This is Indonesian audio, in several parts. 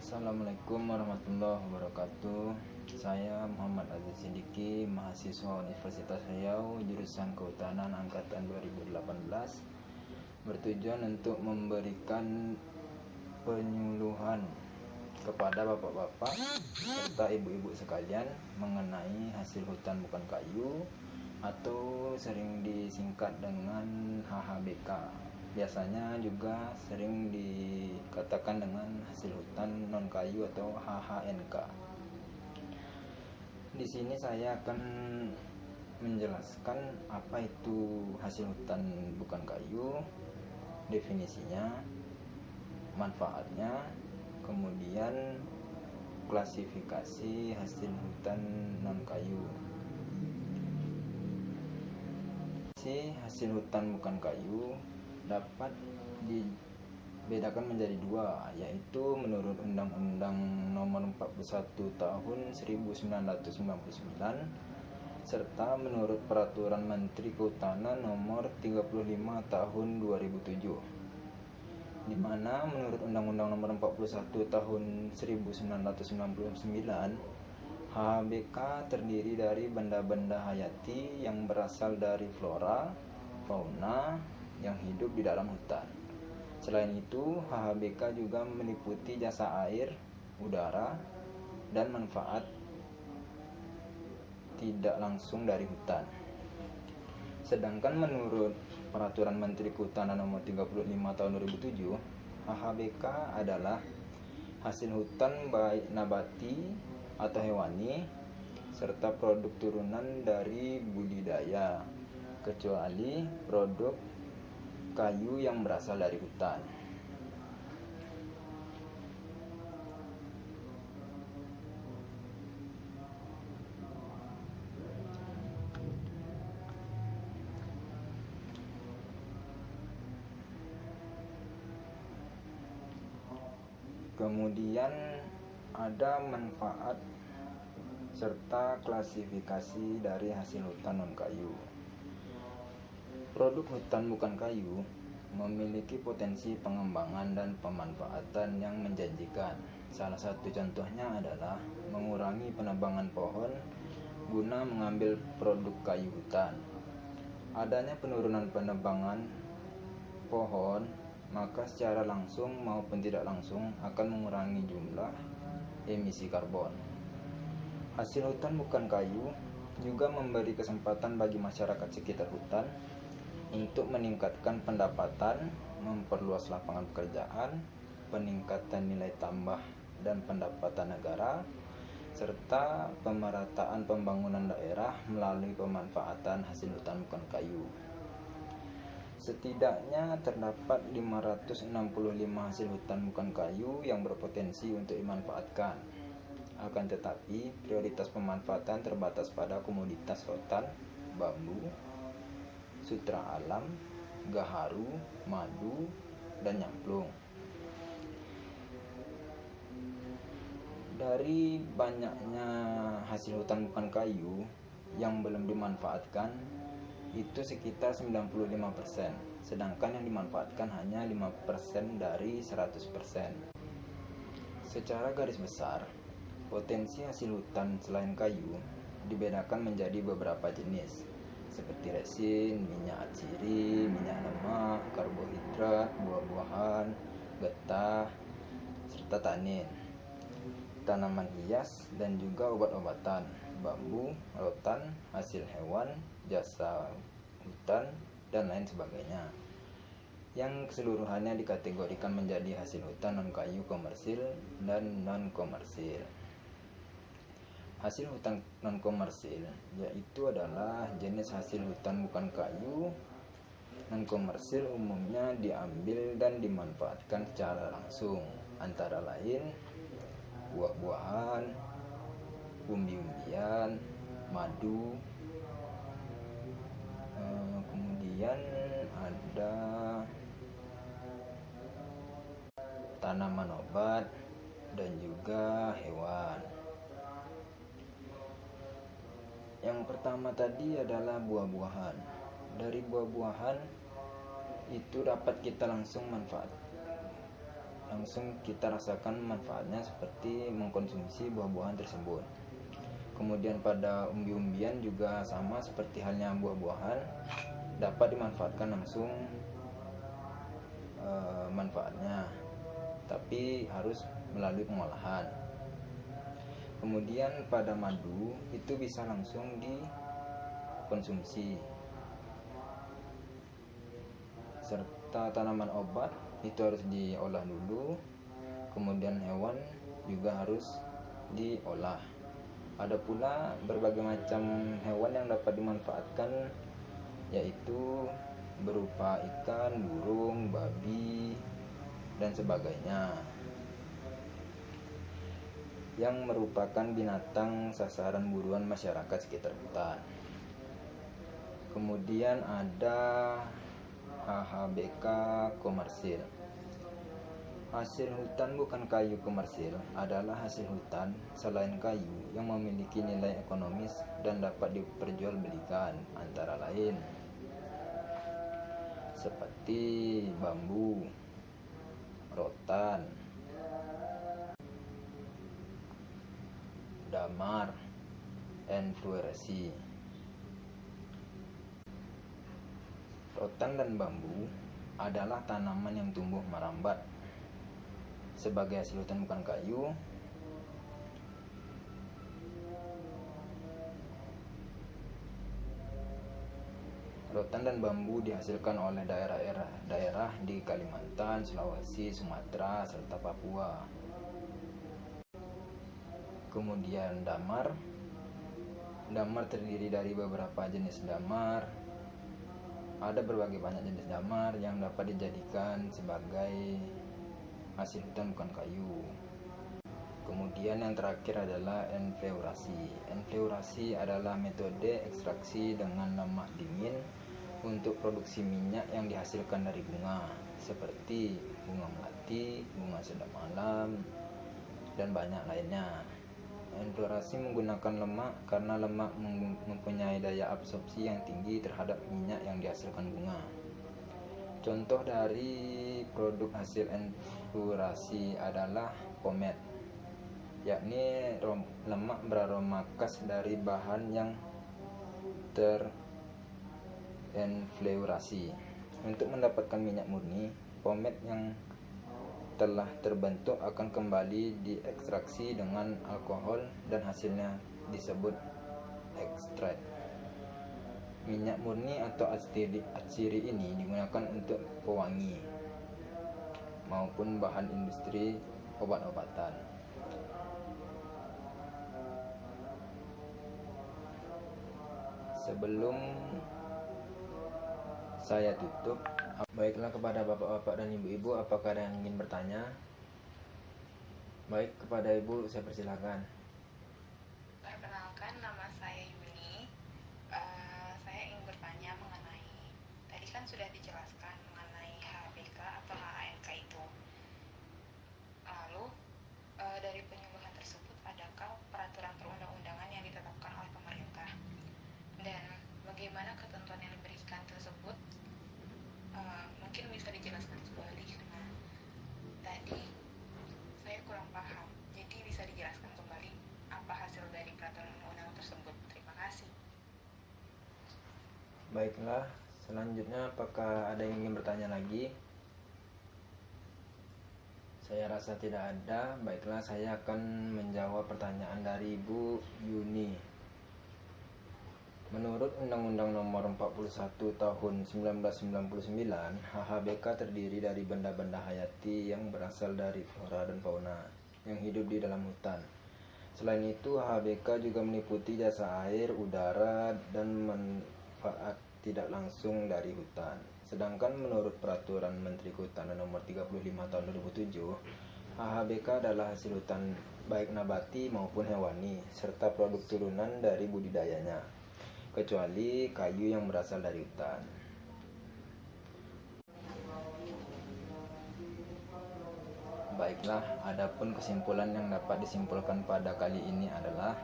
Assalamualaikum warahmatullahi wabarakatuh. Saya Muhammad Aziz Siddiqi, mahasiswa Universitas Riau, jurusan Kehutanan angkatan 2018, bertujuan untuk memberikan penyuluhan kepada bapak-bapak serta ibu-ibu sekalian mengenai hasil hutan bukan kayu atau sering disingkat dengan HHBK. Biasanya juga sering dikatakan dengan hasil hutan non kayu atau HHNK. Di sini saya akan menjelaskan apa itu hasil hutan bukan kayu, definisinya, manfaatnya, kemudian klasifikasi hasil hutan non kayu. Hasil hutan bukan kayu dapat dibedakan menjadi dua, yaitu menurut Undang-Undang Nomor 41 Tahun 1999 serta menurut Peraturan Menteri Kehutanan Nomor 35 Tahun 2007, di mana menurut Undang-Undang Nomor 41 Tahun 1999 HHBK terdiri dari benda-benda hayati yang berasal dari flora, fauna yang hidup di dalam hutan. Selain itu, HHBK juga meliputi jasa air, udara, dan manfaat tidak langsung dari hutan. Sedangkan menurut Peraturan Menteri Kehutanan Nomor 35 Tahun 2007, HHBK adalah hasil hutan baik nabati atau hewani serta produk turunan dari budidaya, kecuali produk kayu yang berasal dari hutan. Kemudian ada manfaat serta klasifikasi dari hasil hutan non kayu. Produk hutan bukan kayu memiliki potensi pengembangan dan pemanfaatan yang menjanjikan. Salah satu contohnya adalah mengurangi penebangan pohon guna mengambil produk kayu hutan. Adanya penurunan penebangan pohon, maka secara langsung maupun tidak langsung akan mengurangi jumlah emisi karbon. Hasil hutan bukan kayu juga memberi kesempatan bagi masyarakat sekitar hutan untuk meningkatkan pendapatan, memperluas lapangan pekerjaan, peningkatan nilai tambah dan pendapatan negara, serta pemerataan pembangunan daerah melalui pemanfaatan hasil hutan bukan kayu. Setidaknya terdapat 565 hasil hutan bukan kayu yang berpotensi untuk dimanfaatkan. Akan tetapi, prioritas pemanfaatan terbatas pada komoditas rotan, bambu, sutra alam, gaharu, madu, dan nyamplung. Dari banyaknya hasil hutan bukan kayu yang belum dimanfaatkan, itu sekitar 95%, sedangkan yang dimanfaatkan hanya 5% dari 100%. Secara garis besar, potensi hasil hutan selain kayu dibedakan menjadi beberapa jenis, seperti resin, minyak atsiri, minyak lemak, karbohidrat, buah-buahan, getah, serta tanin, tanaman hias, dan juga obat-obatan, bambu, rotan, hasil hewan, jasa hutan, dan lain sebagainya, yang keseluruhannya dikategorikan menjadi hasil hutan non kayu komersil dan non komersil. Hasil hutan non komersil yaitu adalah jenis hasil hutan bukan kayu non komersil, umumnya diambil dan dimanfaatkan secara langsung, antara lain buah-buahan, umbi-umbian, madu, kemudian ada tanaman obat dan juga hewan. Yang pertama tadi adalah buah-buahan. Dari buah-buahan itu dapat kita langsung langsung kita rasakan manfaatnya seperti mengkonsumsi buah-buahan tersebut. Kemudian pada umbi-umbian juga sama seperti halnya buah-buahan, dapat dimanfaatkan langsung manfaatnya, tapi harus melalui pengolahan. Kemudian pada madu itu bisa langsung dikonsumsi, serta tanaman obat itu harus diolah dulu. Kemudian hewan juga harus diolah. Ada pula berbagai macam hewan yang dapat dimanfaatkan, yaitu berupa ikan, burung, babi, dan sebagainya, yang merupakan binatang sasaran buruan masyarakat sekitar hutan. Kemudian ada HHBK komersil. Hasil hutan bukan kayu komersil adalah hasil hutan selain kayu yang memiliki nilai ekonomis dan dapat diperjualbelikan, antara lain seperti bambu, rotan, damar, enfluoresi. Rotan dan bambu adalah tanaman yang tumbuh merambat sebagai hasil hutan bukan kayu. Rotan dan bambu dihasilkan oleh daerah di Kalimantan, Sulawesi, Sumatera, serta Papua. Kemudian damar terdiri dari beberapa jenis damar. Ada berbagai banyak jenis damar yang dapat dijadikan sebagai hasil hutan bukan kayu. Kemudian yang terakhir adalah enfleurasi. Enfleurasi adalah metode ekstraksi dengan lemak dingin untuk produksi minyak yang dihasilkan dari bunga, seperti bunga melati, bunga sedap malam, dan banyak lainnya. Enfleurasi menggunakan lemak karena lemak mempunyai daya absorpsi yang tinggi terhadap minyak yang dihasilkan bunga. Contoh dari produk hasil enfleurasi adalah pomade, yakni lemak beraroma khas dari bahan yang terenfleurasi. Untuk mendapatkan minyak murni, pomade yang telah terbentuk akan kembali diekstraksi dengan alkohol dan hasilnya disebut ekstrak. Minyak murni atau atsiri ini digunakan untuk pewangi maupun bahan industri obat-obatan. Sebelum saya tutup, baiklah kepada bapak-bapak dan ibu-ibu, apakah ada yang ingin bertanya? Baik, kepada ibu saya persilakan. Perkenalkan, nama saya Yuni. Saya ingin bertanya mengenai, tadi kan sudah dijelaskan mengenai HBK atau HANK itu. Lalu dari penyuluhan tersebut adakah peraturan perundang-undangan yang ditetapkan oleh pemerintah? Dan bagaimana ketentuan yang diberikan tersebut? Mungkin bisa dijelaskan kembali karena tadi saya kurang paham. Jadi bisa dijelaskan kembali apa hasil dari peraturan undang-undang tersebut. Terima kasih. Baiklah, selanjutnya apakah ada yang ingin bertanya lagi? Saya rasa tidak ada. Baiklah, saya akan menjawab pertanyaan dari Ibu Yuni. Menurut Undang-Undang Nomor 41 Tahun 1999, HHBK terdiri dari benda-benda hayati yang berasal dari flora dan fauna yang hidup di dalam hutan. Selain itu, HHBK juga meliputi jasa air, udara, dan manfaat tidak langsung dari hutan. Sedangkan menurut Peraturan Menteri Kehutanan Nomor 35 Tahun 2007, HHBK adalah hasil hutan baik nabati maupun hewani, serta produk turunan dari budidayanya, kecuali kayu yang berasal dari hutan. Baiklah, adapun kesimpulan yang dapat disimpulkan pada kali ini adalah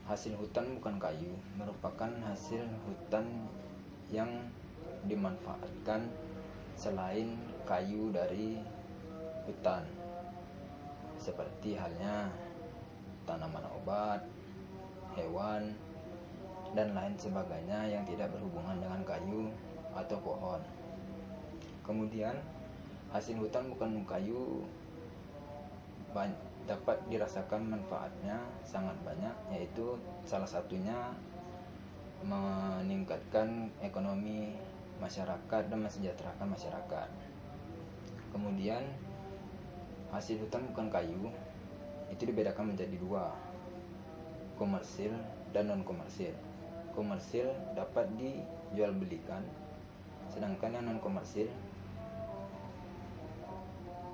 hasil hutan bukan kayu merupakan hasil hutan yang dimanfaatkan selain kayu dari hutan, seperti halnya tanaman obat, hewan, dan lain sebagainya yang tidak berhubungan dengan kayu atau pohon. Kemudian hasil hutan bukan kayu dapat dirasakan manfaatnya sangat banyak, yaitu salah satunya meningkatkan ekonomi masyarakat dan mensejahterakan masyarakat. Kemudian hasil hutan bukan kayu itu dibedakan menjadi dua, komersil dan non komersil. Komersil dapat dijual belikan, sedangkan yang non komersil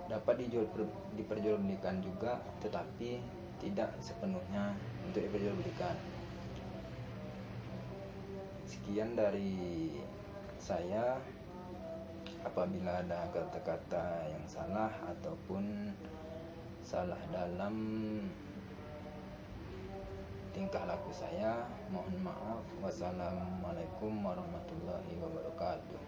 dapat diperjualbelikan juga, tetapi tidak sepenuhnya untuk diperjualbelikan. Sekian dari saya. Apabila ada kata-kata yang salah ataupun salah dalam tingkah laku saya, mohon maaf. Wassalamualaikum warahmatullahi wabarakatuh.